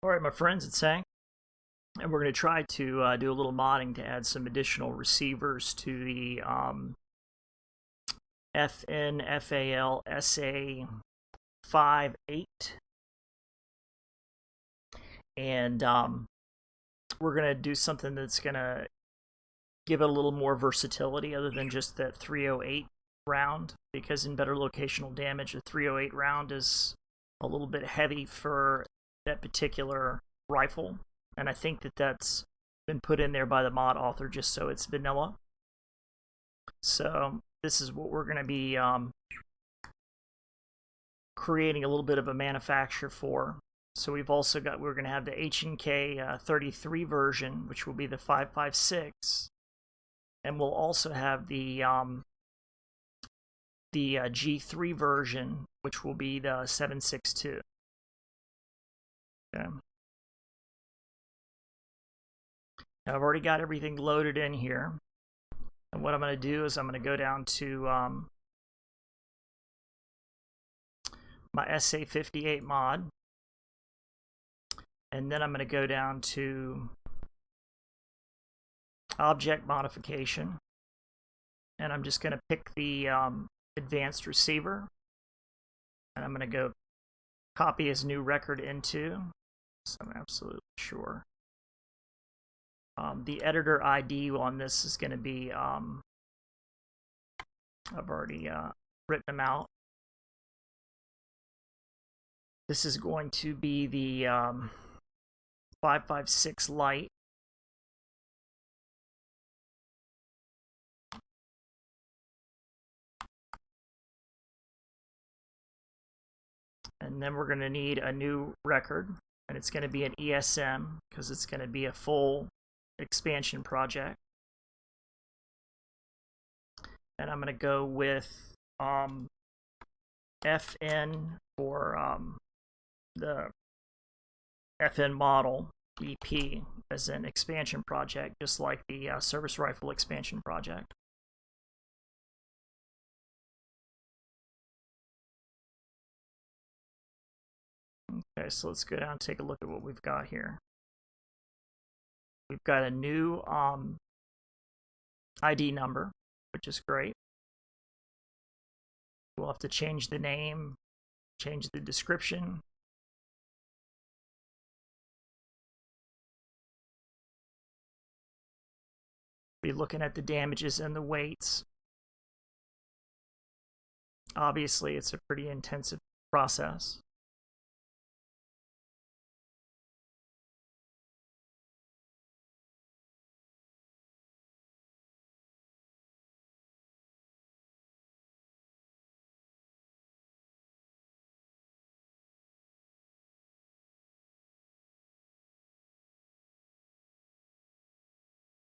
Alright, my friends, it's Hank, and we're going to try to do a little modding to add some additional receivers to the FN FAL SA58. And we're going to do something that's going to give it a little more versatility other than just that 308 round, because in Better Locational Damage, a 308 round is a little bit heavy for that particular rifle, and I think that that's been put in there by the mod author just so it's vanilla. So this is what we're going to be creating a little bit of a manufacture for. So we've also got, we're going to have the H&K 33 version, which will be the 5.56, and we'll also have the G3 version, which will be the 7.62. Okay. Now I've already got everything loaded in here, and what I'm going to do is I'm going to go down to my SA58 mod, and then I'm going to go down to object modification, and I'm just going to pick the advanced receiver, and I'm going to go copy as new record into, so I'm absolutely sure. The editor ID on this is going to be, I've already written them out. This is going to be the 5.56 light. And then we're going to need a new record, and it's going to be an ESM because it's going to be a full expansion project. And I'm going to go with FN for the FN model EP as an expansion project, just like the service rifle expansion project. Okay, so let's go down and take a look at what we've got here. We've got a new ID number, which is great. We'll have to change the name, change the description. Be looking at the damages and the weights. Obviously, it's a pretty intensive process.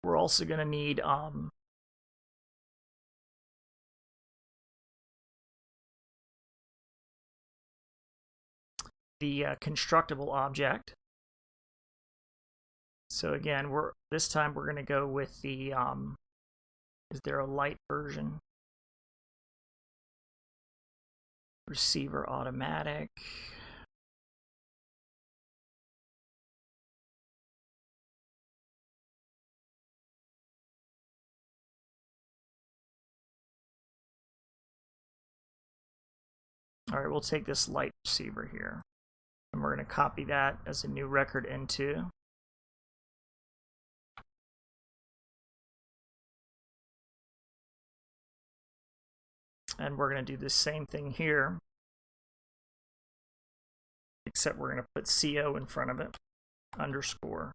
We're also going to need the constructible object. So again, this time we're going to go with the is there a light version? Receiver automatic. All right, we'll take this light receiver here, and we're going to copy that as a new record into. And we're going to do the same thing here, except we're going to put CO in front of it, underscore.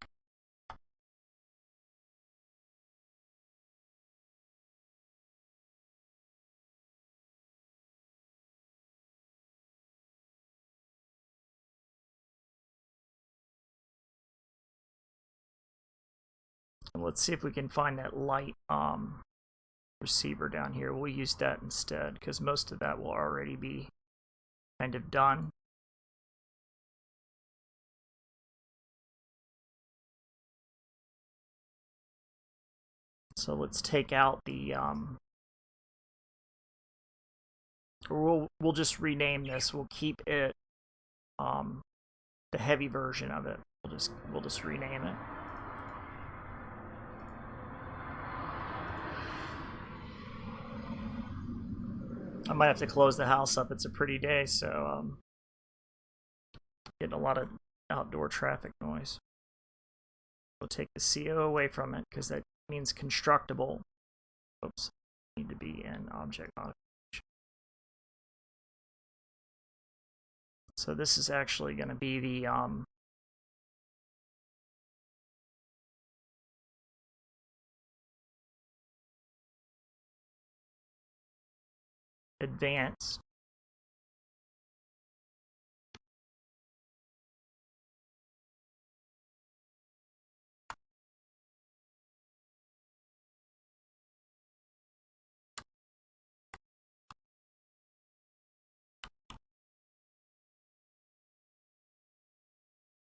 And let's see if we can find that light receiver down here. We'll use that instead because most of that will already be kind of done. So let's take out the we'll just rename this. We'll keep it the heavy version of it. We'll just rename it. I might have to close the house up. It's a pretty day, so getting a lot of outdoor traffic noise. We'll take the CO away from it because that means constructible. Oops, need to be in object modification. So this is actually going to be the advanced.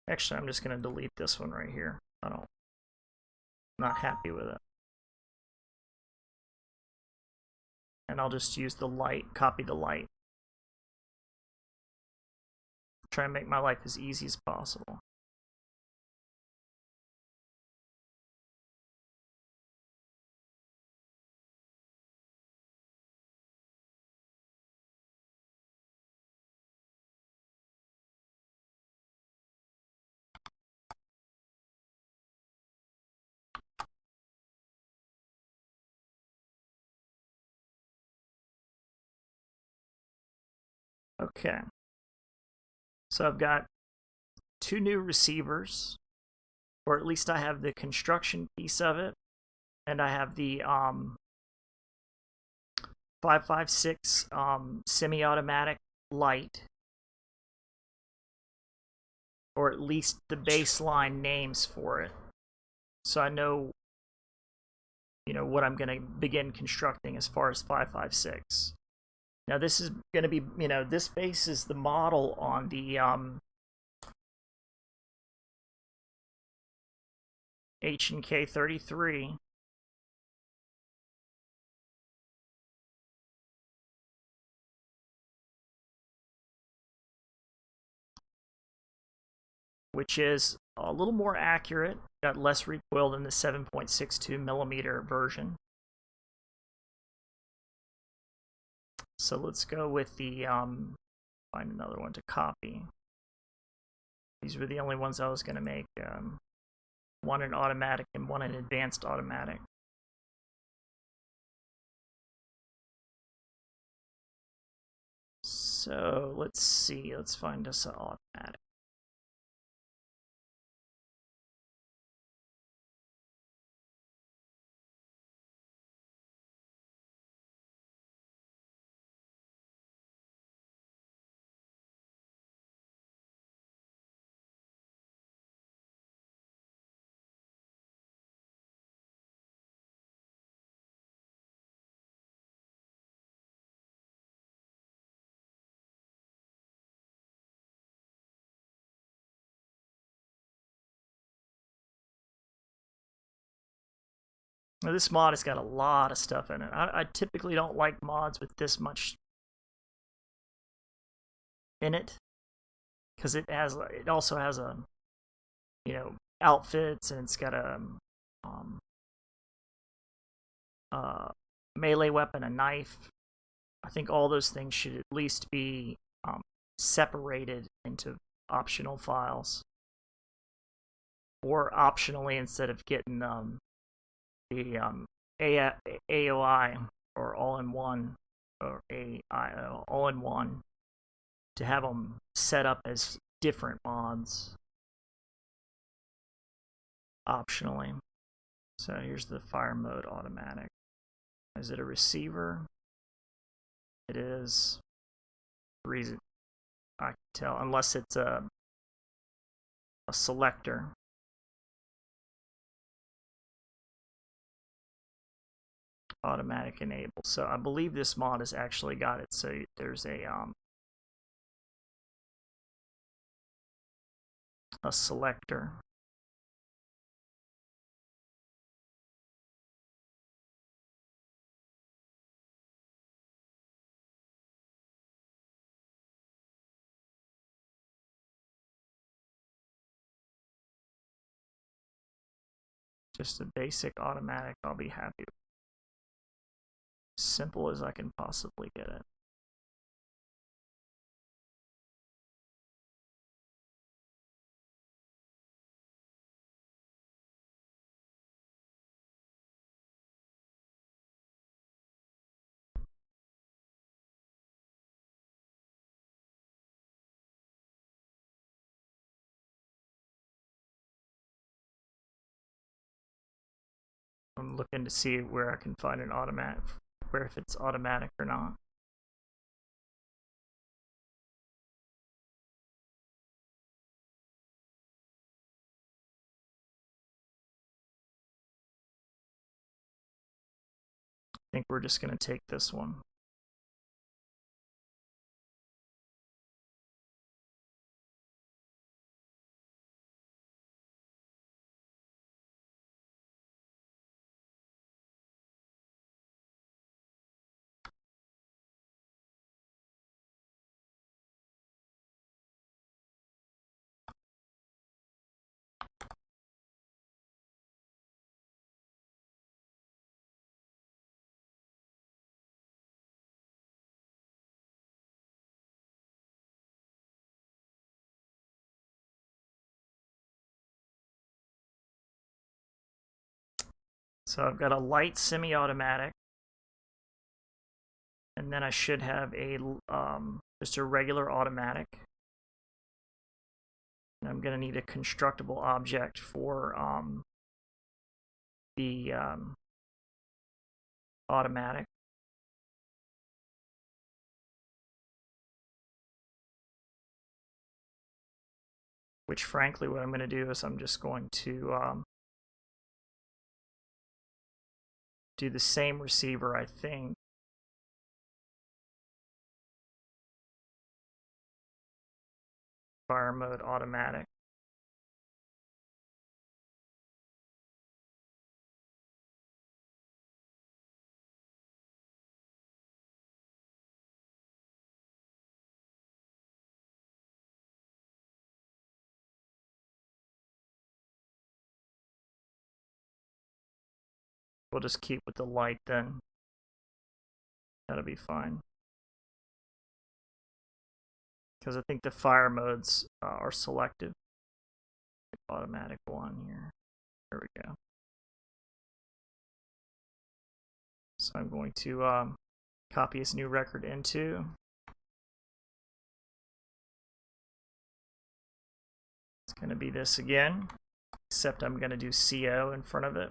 Actually, I'm just going to delete this one right here. I'm not happy with it. And I'll just use the light, copy the light. Try and make my life as easy as possible. Okay. So I've got 2 new receivers, or at least I have the construction piece of it, and I have the 5.56 semi-automatic light, or at least the baseline names for it, so I know, you know, what I'm going to begin constructing as far as 5.56. Now this is going to be, you know, this base is the model on the H&K 33. Which is a little more accurate, got less recoil than the 7.62 millimeter version. So let's go with the, find another one to copy. These were the only ones I was going to make. One in automatic and one in advanced automatic. So let's see, let's find us an automatic. Now this mod has got a lot of stuff in it. I typically don't like mods with this much in it, because it also has a, you know, outfits, and it's got a melee weapon, a knife. I think all those things should at least be separated into optional files, or optionally, instead of getting the AOI or all-in-one, or AIO all-in-one, to have them set up as different mods optionally. So here's the fire mode automatic. Is it a receiver? It is. Reason I can tell, unless it's a selector. Automatic enable. So I believe this mod has actually got it. So there's a selector. Just a basic automatic, I'll be happy with. Simple as I can possibly get it. I'm looking to see where I can find an automatic, where if it's automatic or not. I think we're just going to take this one. So I've got a light semi-automatic, and then I should have a just a regular automatic. And I'm going to need a constructible object for the automatic. Which, frankly, what I'm going to do is I'm just going to do the same receiver, I think. Fire mode automatic. We'll just keep with the light then. That'll be fine. Because I think the fire modes are selective. Automatic one here. There we go. So I'm going to copy this new record into. It's going to be this again, except I'm going to do CO in front of it.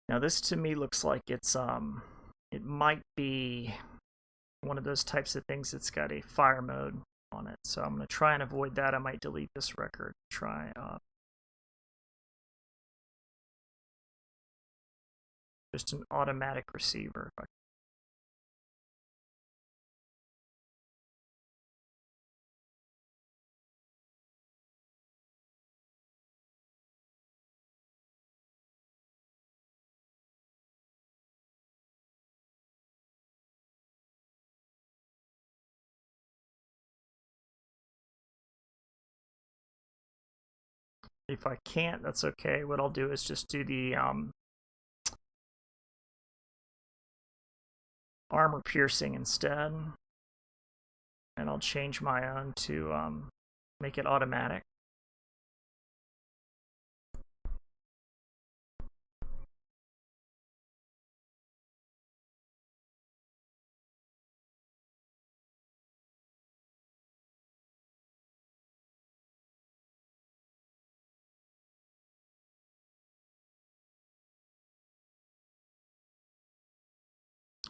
Now this to me looks like it's it might be one of those types of things that's got a fire mode on it. So I'm going to try and avoid that. I might delete this record. Try just an automatic receiver. If I can't, that's okay. What I'll do is just do the armor piercing instead. And I'll change my own to make it automatic.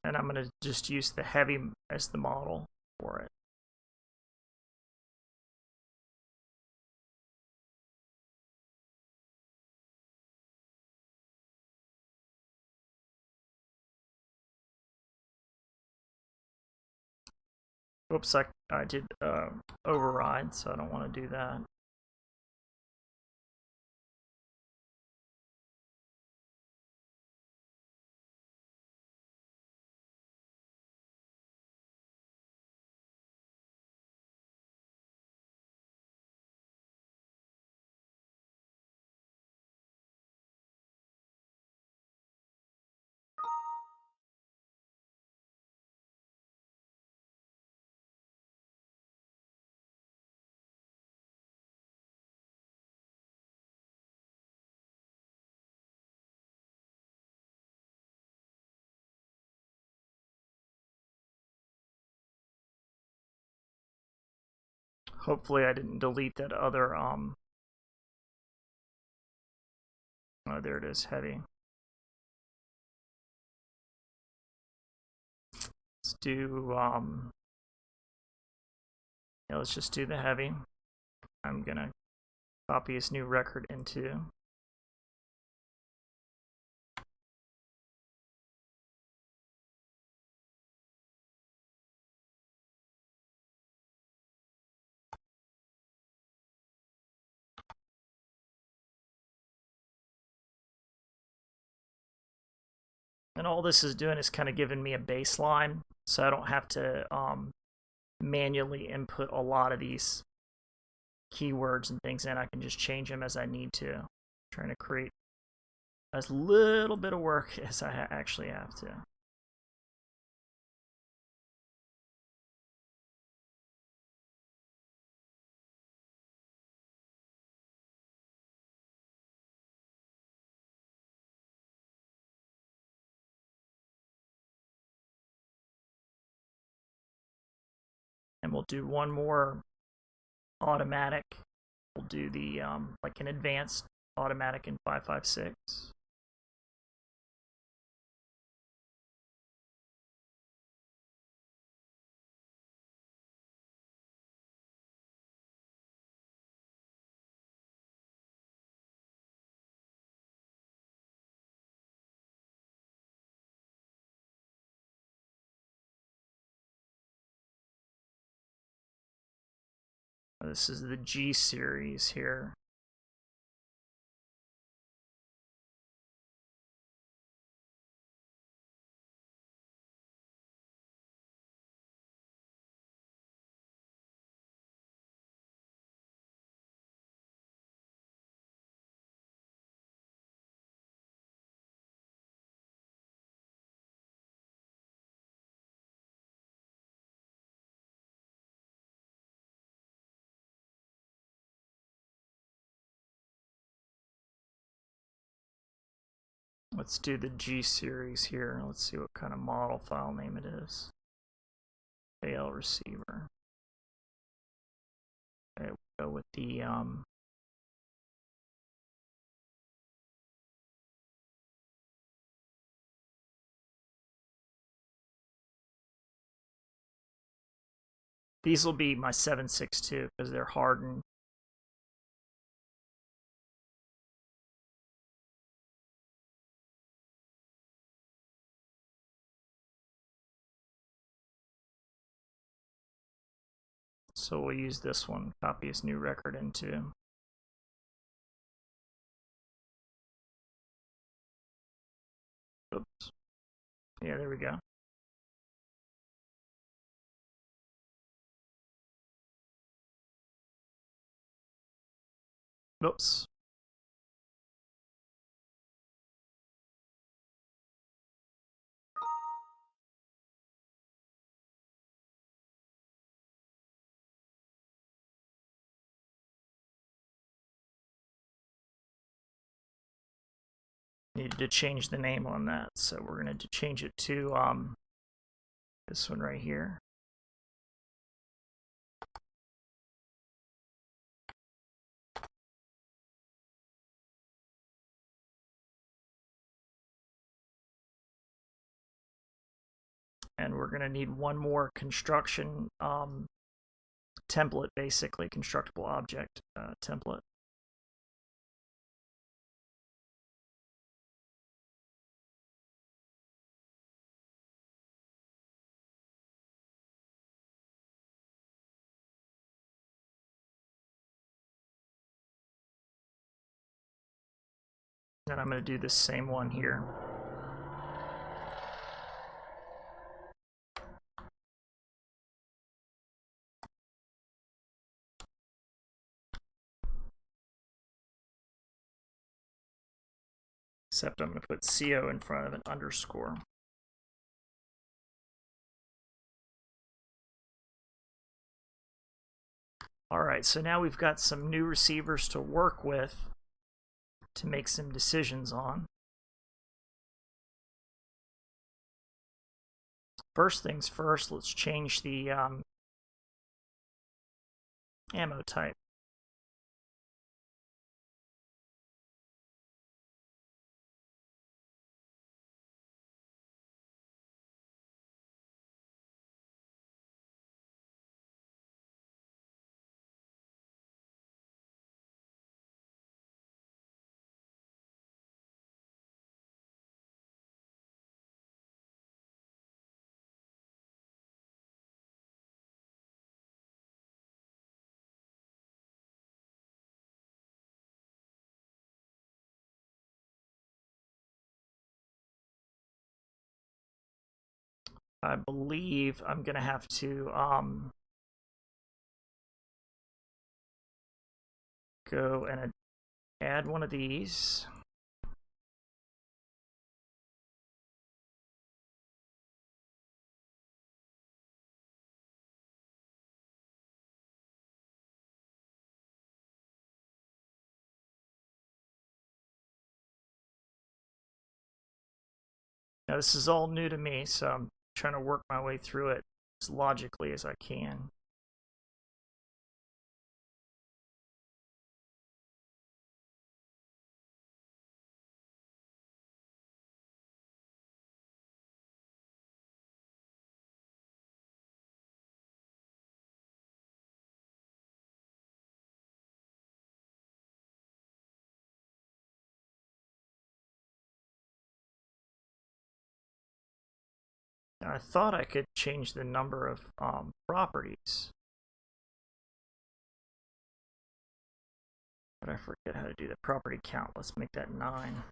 And I'm going to just use the heavy as the model for it. Oops, I did override, so I don't want to do that. Hopefully I didn't delete that other, oh, there it is, heavy. Let's do, yeah, let's just do the heavy. I'm gonna copy his new record into. And all this is doing is kind of giving me a baseline, so I don't have to manually input a lot of these keywords and things in. I can just change them as I need to. I'm trying to create as little bit of work as I actually have to. And we'll do one more automatic. We'll do the like an advanced automatic in 5.56. This is the G series here. Let's do the G series here. Let's see what kind of model file name it is. AL receiver. Okay, we'll go with the these will be my 7.62 because they're hardened. So we'll use this one, copy his new record into. Oops. Yeah, there we go. Oops. Needed to change the name on that, so we're going to change it to this one right here. And we're going to need one more construction template, basically, constructible object template. Then I'm going to do the same one here. Except I'm going to put CO in front of an underscore. Alright, so now we've got some new receivers to work with to make some decisions on. First things first, let's change the ammo type. I believe I'm going to have to go and add one of these. Now this is all new to me, so I'm trying to work my way through it as logically as I can. Now, I thought I could change the number of properties, but I forget how to do the property count. Let's make that 9.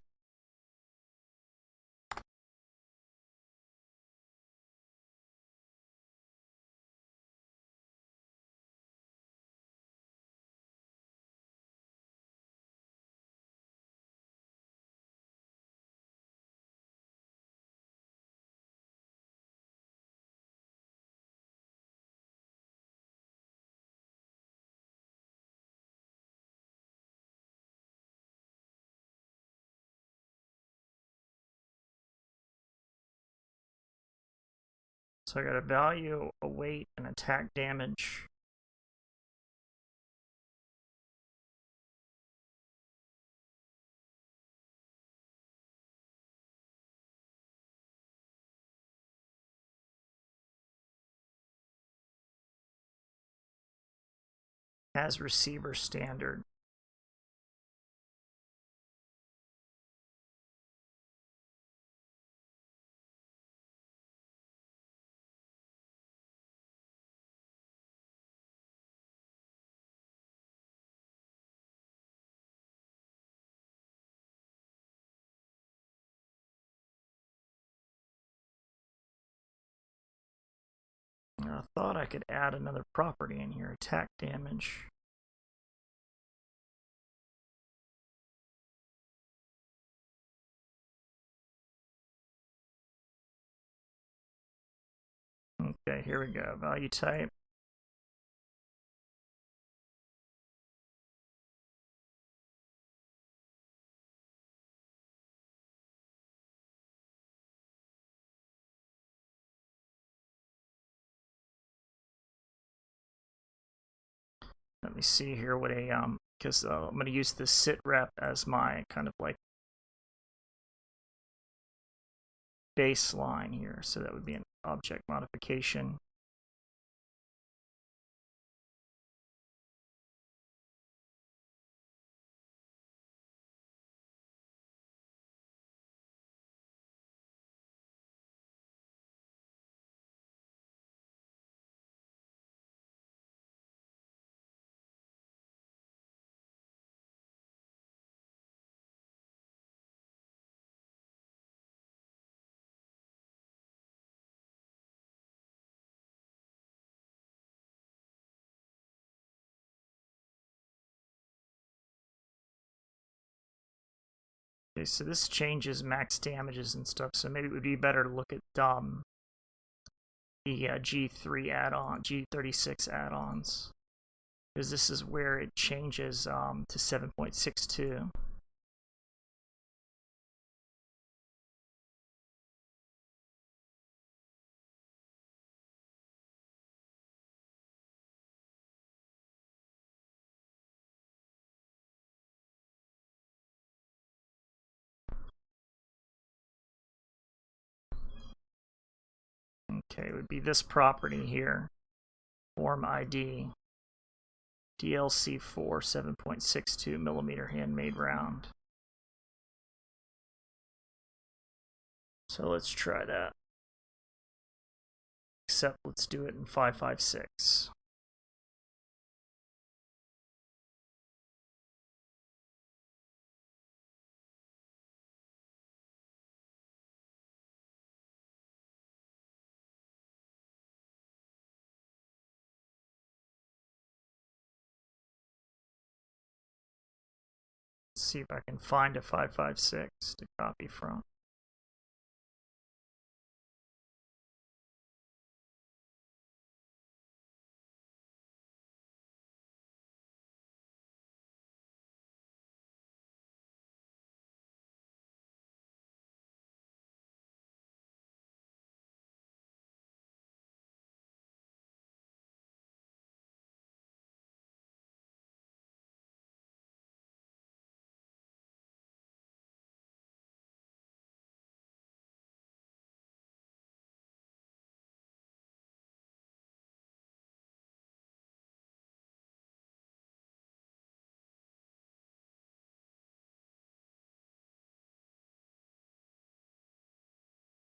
So I got a value, a weight, and attack damage. As receiver standard. I thought I could add another property in here, attack damage. Okay, here we go. Value type. Let me see here what a because I'm going to use the sit rep as my kind of like baseline here. So that would be an object modification. Okay, so this changes max damages and stuff, so maybe it would be better to look at the G3 add-on, G36 add-ons, because this is where it changes to 7.62. Okay, it would be this property here, form ID, DLC4 7.62 millimeter handmade round. So let's try that. Except let's do it in 5.56. See if I can find a 5.56 to copy from.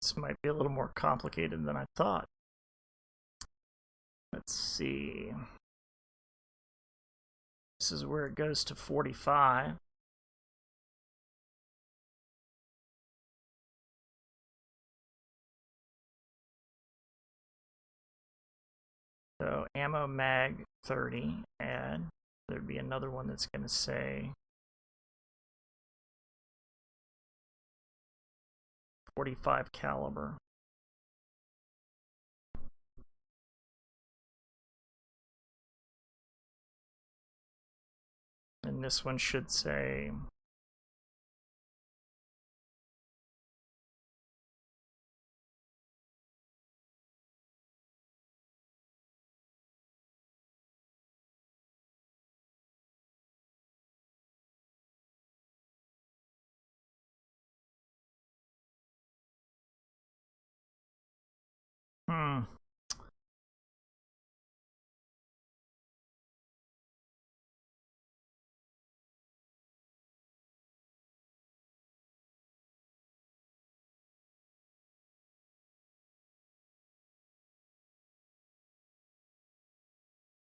This might be a little more complicated than I thought. Let's see. This is where it goes to 45. So ammo mag 30, add. There'd be another one that's going to say 45 caliber. And this one should say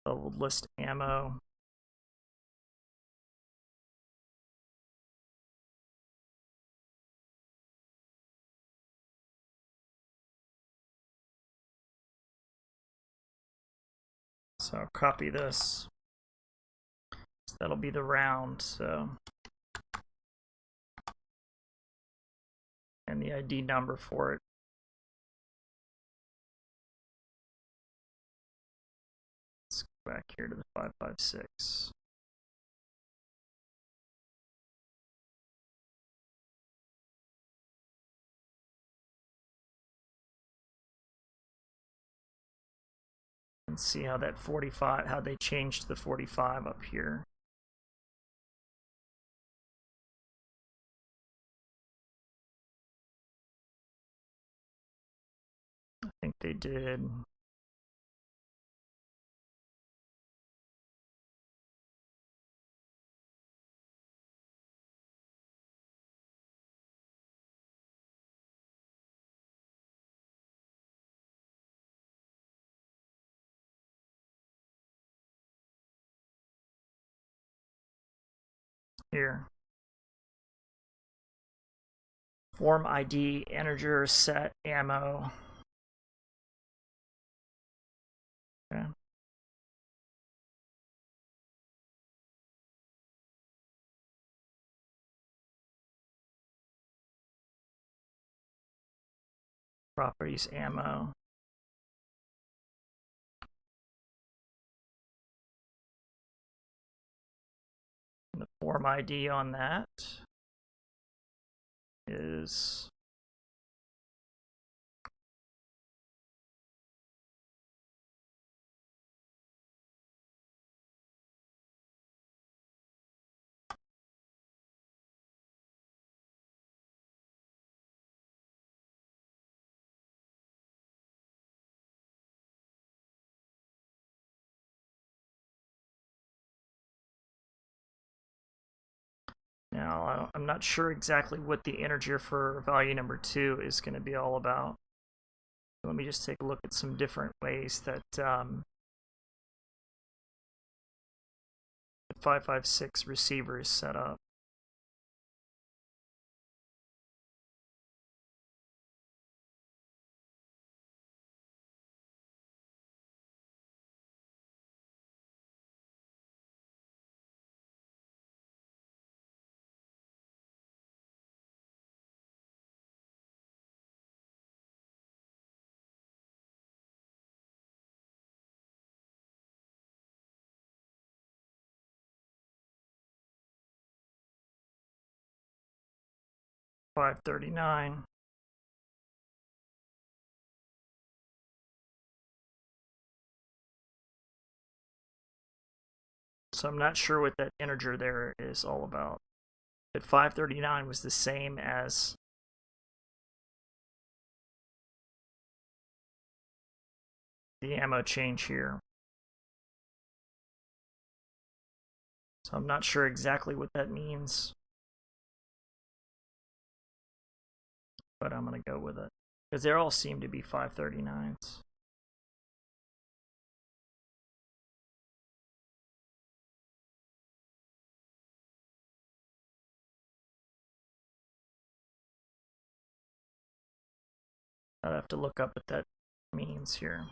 so we'll list ammo. So I'll copy this. So that'll be the round. So, and the ID number for it. Let's go back here to the 5.56. And see how that 45, how they changed the 45 up here. I think they did. Here. Form ID, integer, set, ammo. Okay. Properties, ammo. And the form ID on that is now, I'm not sure exactly what the integer for value number 2 is going to be all about. Let me just take a look at some different ways that the 556 receiver is set up. .539. So I'm not sure what that integer there is all about. But 539 was the same as the ammo change here. So I'm not sure exactly what that means, but I'm going to go with it because they all seem to be 539s. I'd have to look up what that means here.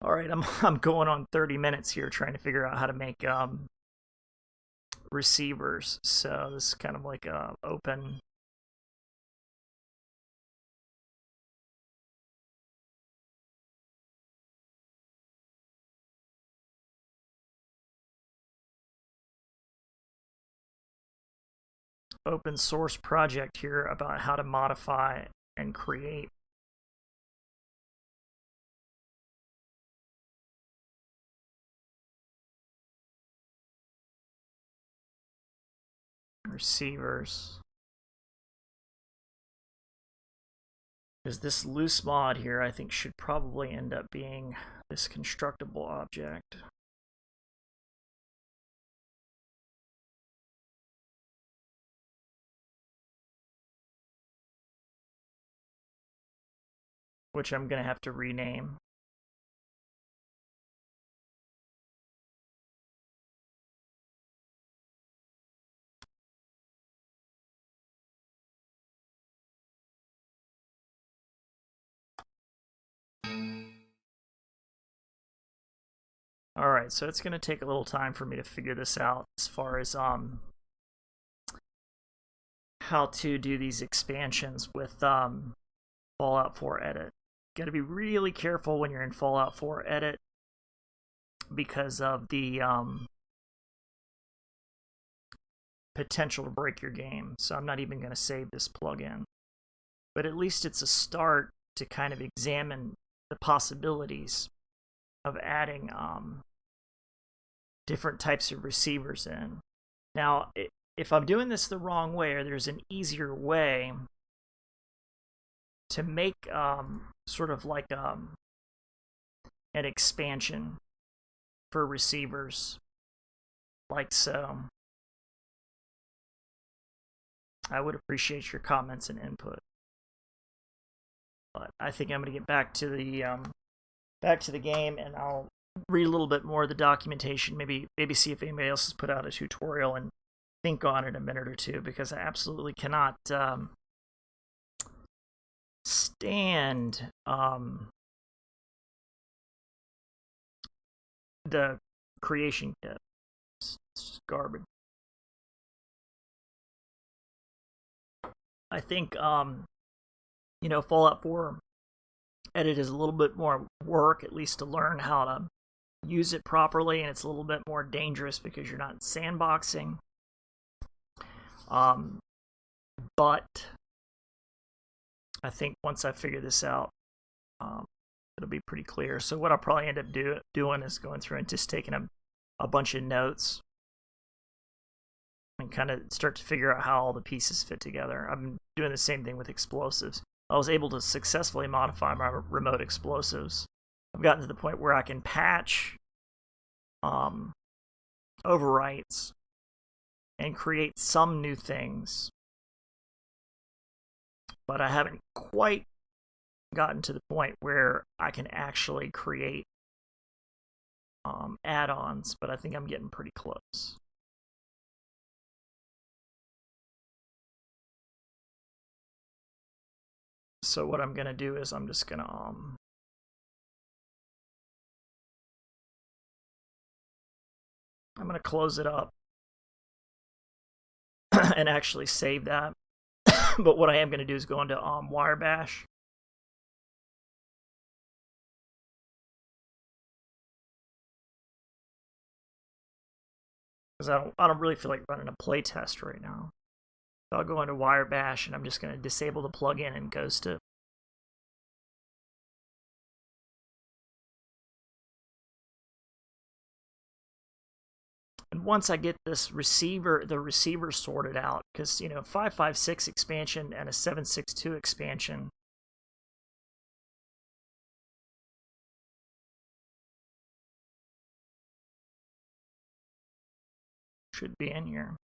All right, I'm going on 30 minutes here trying to figure out how to make receivers. So this is kind of like a open source project here about how to modify and create receivers. Because this loose mod here, I think, should probably end up being this constructible object. Which I'm going to have to rename. All right, so it's going to take a little time for me to figure this out as far as how to do these expansions with Fallout 4 Edit. Got to be really careful when you're in Fallout 4 Edit because of the potential to break your game. So I'm not even going to save this plugin. But at least it's a start to kind of examine the possibilities of adding different types of receivers in. Now, if I'm doing this the wrong way, or there's an easier way to make sort of like an expansion for receivers, like so, I would appreciate your comments and input. But I think I'm going to get back to the game, and I'll read a little bit more of the documentation. Maybe see if anybody else has put out a tutorial and think on it a minute or two, because I absolutely cannot stand the creation kit. It's just garbage. I think, you know, Fallout 4 edit is a little bit more work, at least to learn how to use it properly, and it's a little bit more dangerous because you're not sandboxing. But I think once I figure this out, it'll be pretty clear. So what I'll probably end up doing is going through and just taking a bunch of notes and kind of start to figure out how all the pieces fit together. I'm doing the same thing with explosives. I was able to successfully modify my remote explosives. I've gotten to the point where I can patch overwrites and create some new things, but I haven't quite gotten to the point where I can actually create add-ons, but I think I'm getting pretty close. So what I'm going to do is I'm just going to I'm going to close it up and actually save that. But what I am going to do is go into Wirebash. Because I don't really feel like running a playtest right now. So I'll go into Wirebash and I'm just going to disable the plugin and ghost it. And once I get this the receiver sorted out, because, you know, 5.56 expansion and a 7.62 expansion should be in here.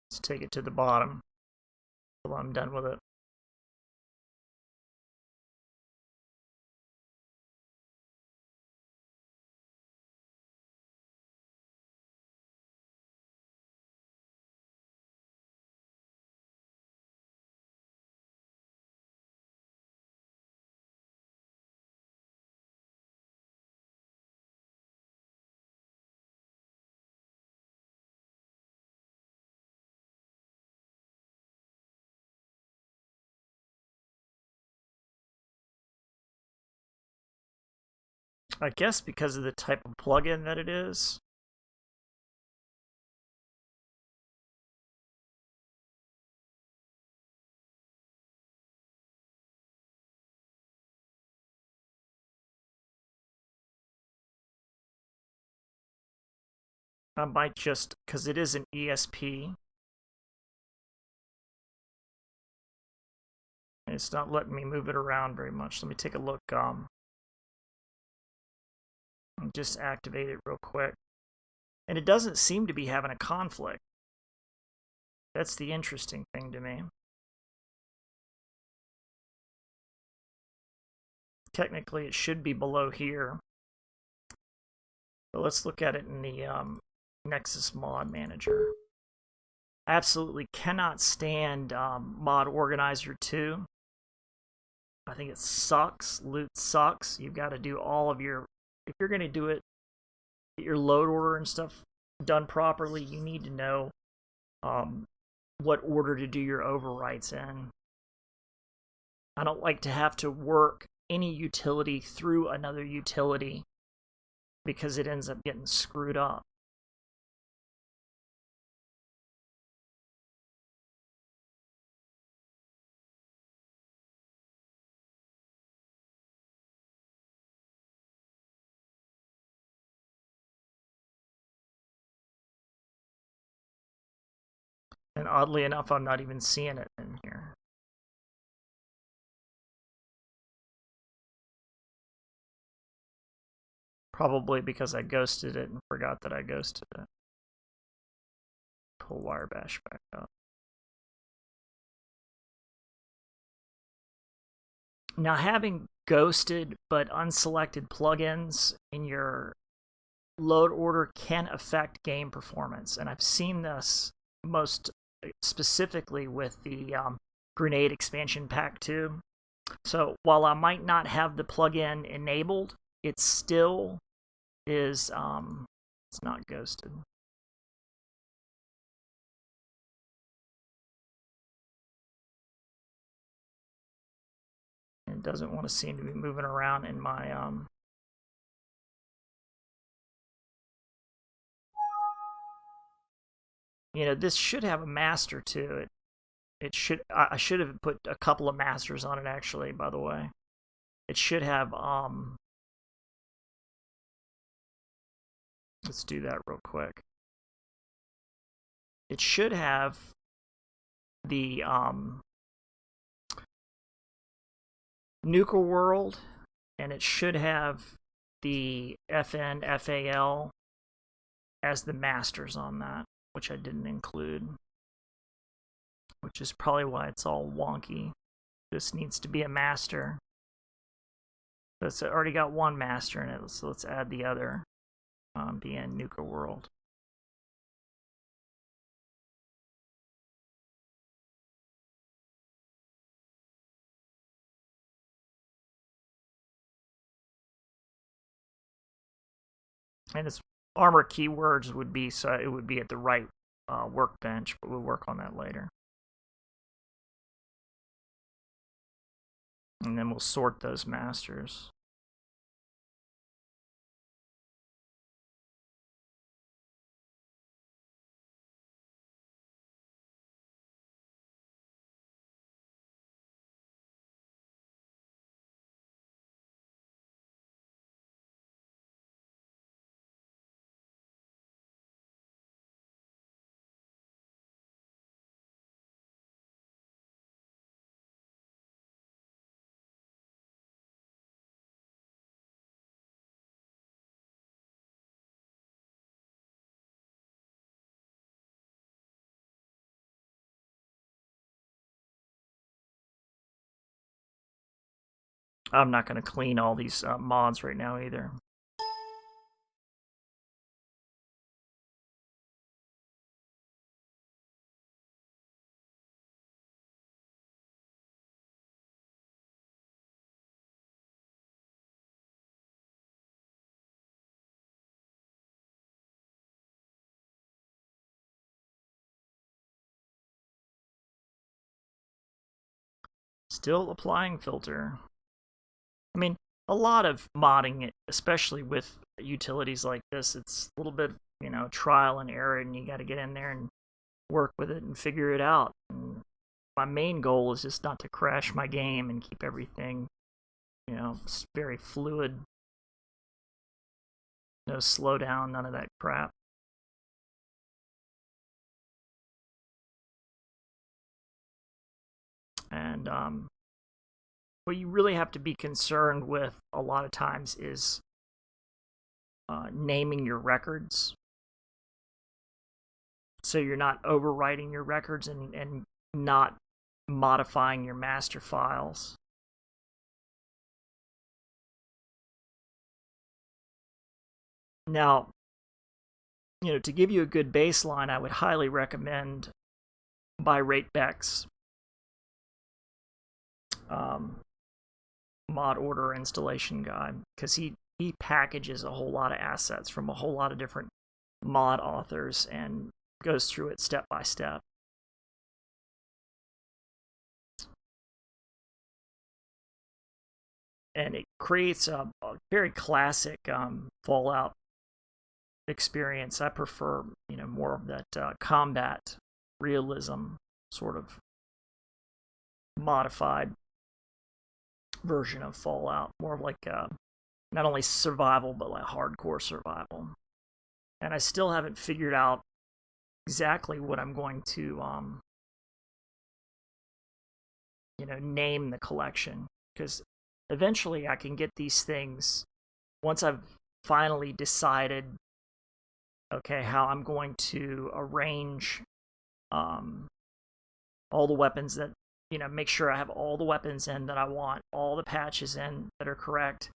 Let's take it to the bottom until I'm done with it. I guess because of the type of plugin that it is. I might just, because it is an ESP, it's not letting me move it around very much. Let me take a look. And just activate it real quick. And it doesn't seem to be having a conflict. That's the interesting thing to me. Technically, it should be below here. But let's look at it in the Nexus Mod Manager. I absolutely cannot stand Mod Organizer 2. I think it sucks. Loot sucks. You've got to do all of your... If you're going to do it, get your load order and stuff done properly, you need to know what order to do your overwrites in. I don't like to have to work any utility through another utility because it ends up getting screwed up. And oddly enough, I'm not even seeing it in here. Probably because I ghosted it and forgot that I ghosted it. Pull Wirebash back up. Now, having ghosted but unselected plugins in your load order can affect game performance, and I've seen this most specifically with the grenade expansion pack 2. So while I might not have the plugin enabled, it still is, it's not ghosted. It doesn't want to seem to be moving around in my, you know, this should have a master to it. It should, I should have put a couple of masters on it actually, by the way. It should have, let's do that real quick. It should have the, Nuka World, and it should have the FN FAL as the masters on that, which I didn't include, which is probably why it's all wonky. This needs to be a master. It's already got one master in it, so let's add the other, being Nuka World. And its armor keywords would be, so it would be at the right workbench, but we'll work on that later. And then we'll sort those masters. I'm not going to clean all these mods right now either. Still applying filter. I mean, a lot of modding, especially with utilities like this, it's a little bit, you know, trial and error, and you got to get in there and work with it and figure it out. And my main goal is just not to crash my game and keep everything, you know, very fluid. No slowdown, none of that crap. And what you really have to be concerned with a lot of times is naming your records. So you're not overwriting your records and not modifying your master files. Now, you know, to give you a good baseline, I would highly recommend by Ratebeck's mod order installation guide, because he packages a whole lot of assets from a whole lot of different mod authors and goes through it step by step. And it creates a very classic Fallout experience. I prefer, you know, more of that combat realism sort of modified version of Fallout, more of like not only survival but like hardcore survival. And I still haven't figured out exactly what I'm going to you know, name the collection, because eventually I can get these things once I've finally decided, okay, how I'm going to arrange all the weapons that, you know, make sure I have all the weapons in that I want, all the patches in that are correct,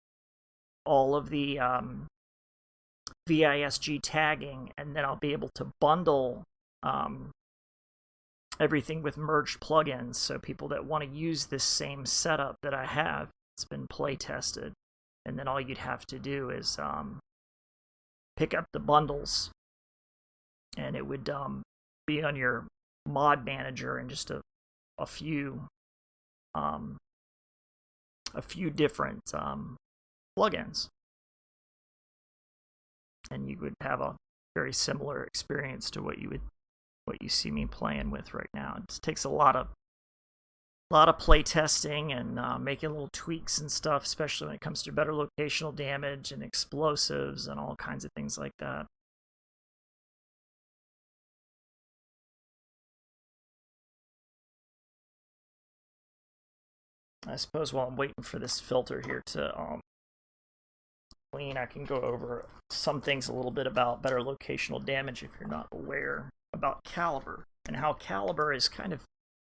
all of the VISG tagging, and then I'll be able to bundle everything with merged plugins, so people that want to use this same setup that I have, it's been play tested, and then all you'd have to do is pick up the bundles, and it would be on your mod manager in just a few different plugins, and you would have a very similar experience to what you see me playing with right now. It just takes a lot of play testing and making little tweaks and stuff, especially when it comes to better locational damage and explosives and all kinds of things like that. I suppose while I'm waiting for this filter here to clean, I can go over some things a little bit about better locational damage if you're not aware about caliber, and how caliber is kind of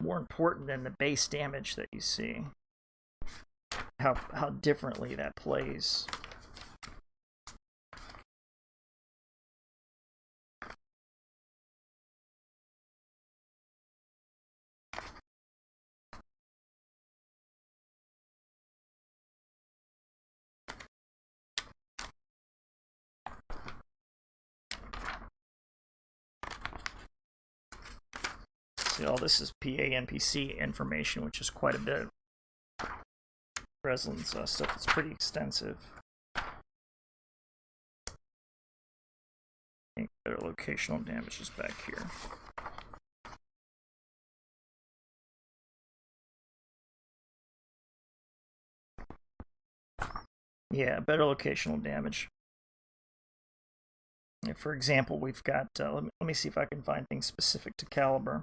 more important than the base damage that you see. How differently that plays. See, all this is PA Npc information, which is quite a bit. Resonance stuff that's pretty extensive. I think better locational damage is back here. Yeah, better locational damage. For example, we've got, let me see if I can find things specific to caliber.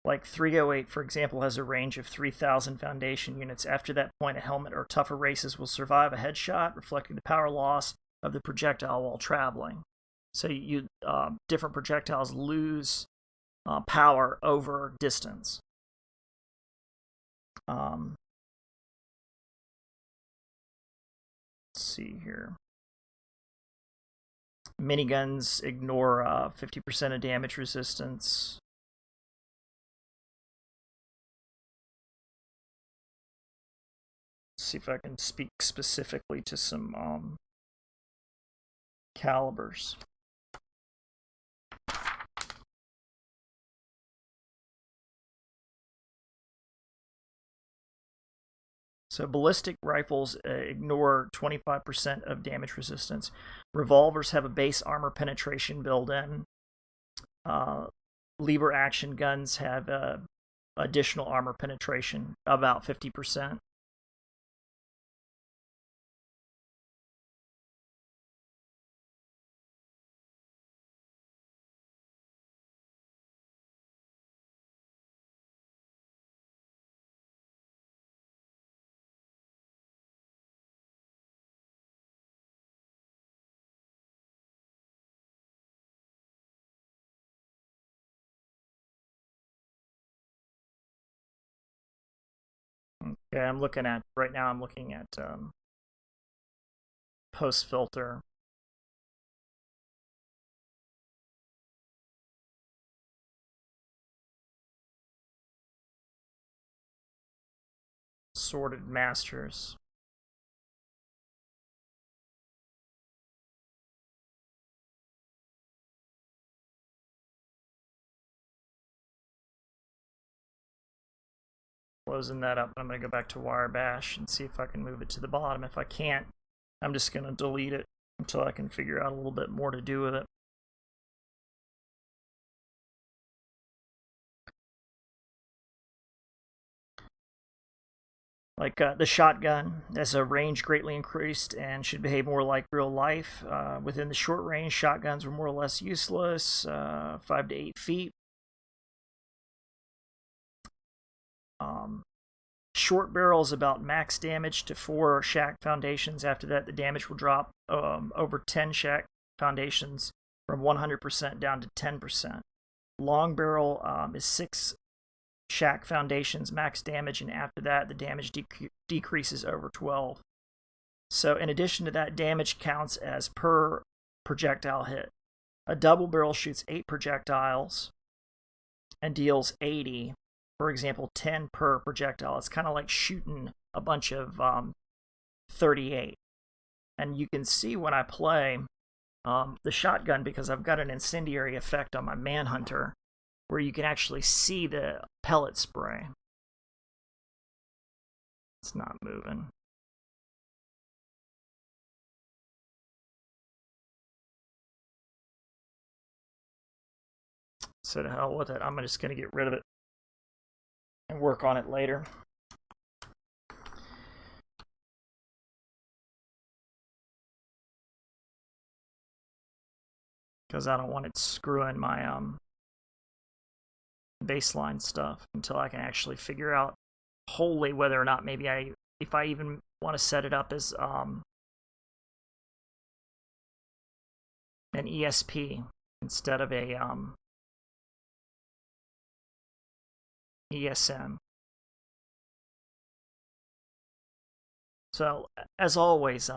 Like 308, for example, has a range of 3,000 foundation units. After that point, a helmet or tougher races will survive a headshot, reflecting the power loss of the projectile while traveling. So different projectiles lose power over distance. Let's see here. Miniguns ignore 50% of damage resistance. See if I can speak specifically to some calibers. So ballistic rifles ignore 25% of damage resistance. Revolvers have a base armor penetration built in. Lever action guns have additional armor penetration, about 50%. Okay, I'm looking at post filter. Sorted masters. Closing that up, I'm going to go back to wire bash and see if I can move it to the bottom. If I can't, I'm just going to delete it until I can figure out a little bit more to do with it. Like the shotgun has a range greatly increased and should behave more like real life. Within the short range, shotguns were more or less useless, 5 to 8 feet. Short barrel is about max damage to 4 shack foundations. After that, the damage will drop over 10 shack foundations from 100% down to 10%. Long barrel is 6 shack foundation's max damage, and after that the damage decreases over 12. So in addition to that, damage counts as per projectile hit. A double barrel shoots 8 projectiles and deals 80, for example 10 per projectile. It's kind of like shooting a bunch of 38. And you can see when I play the shotgun, because I've got an incendiary effect on my Manhunter, where you can actually see the pellet spray. It's not moving. So to hell with it, I'm just going to get rid of it and work on it later. Because I don't want it screwing my baseline stuff until I can actually figure out wholly whether or not maybe if I even want to set it up as an ESP instead of a ESM. So as always,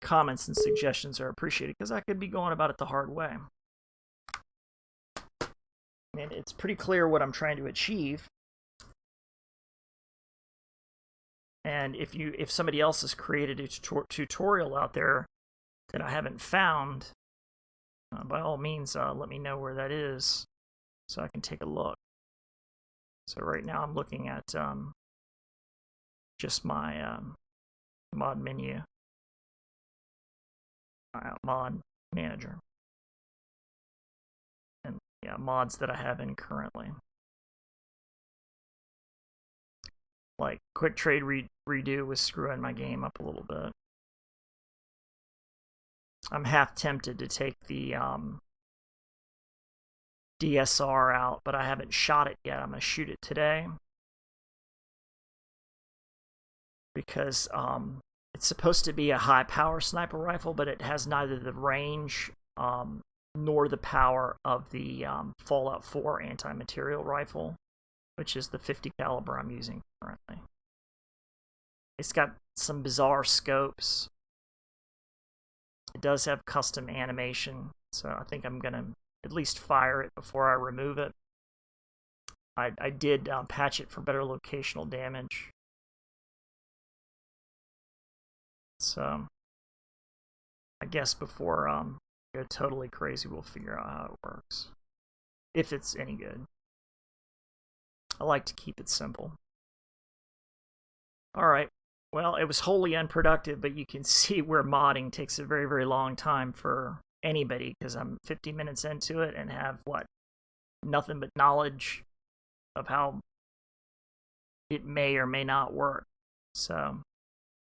comments and suggestions are appreciated, because I could be going about it the hard way. And it's pretty clear what I'm trying to achieve. And if somebody else has created a tutorial out there that I haven't found, by all means, let me know where that is so I can take a look. So right now I'm looking at just my mod menu, mod manager, and yeah, mods that I have in currently. Like Quick Trade Redo was screwing my game up a little bit. I'm half tempted to take the DSR out, but I haven't shot it yet. I'm going to shoot it today because it's supposed to be a high power sniper rifle, but it has neither the range nor the power of the Fallout 4 anti-material rifle, which is the 50 caliber I'm using currently. It's got some bizarre scopes. It does have custom animation, so I think I'm gonna at least fire it before I remove it. I did patch it for better locational damage. So I guess before I go totally crazy, we'll figure out how it works, if it's any good. I like to keep it simple. Alright, well, it was wholly unproductive, but you can see where modding takes a very, very long time for anybody, because I'm 50 minutes into it and have, what, nothing but knowledge of how it may or may not work. So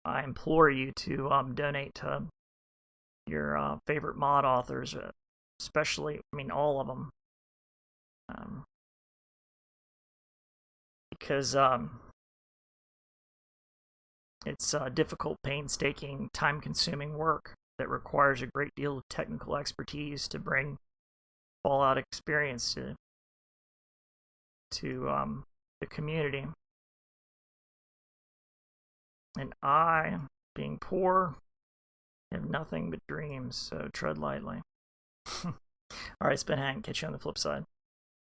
I implore you to donate to your favorite mod authors, especially, I mean, all of them. Because it's difficult, painstaking, time-consuming work that requires a great deal of technical expertise to bring Fallout experience to the community. And I, being poor, have nothing but dreams, so tread lightly. Alright, it's been Hank. Catch you on the flip side.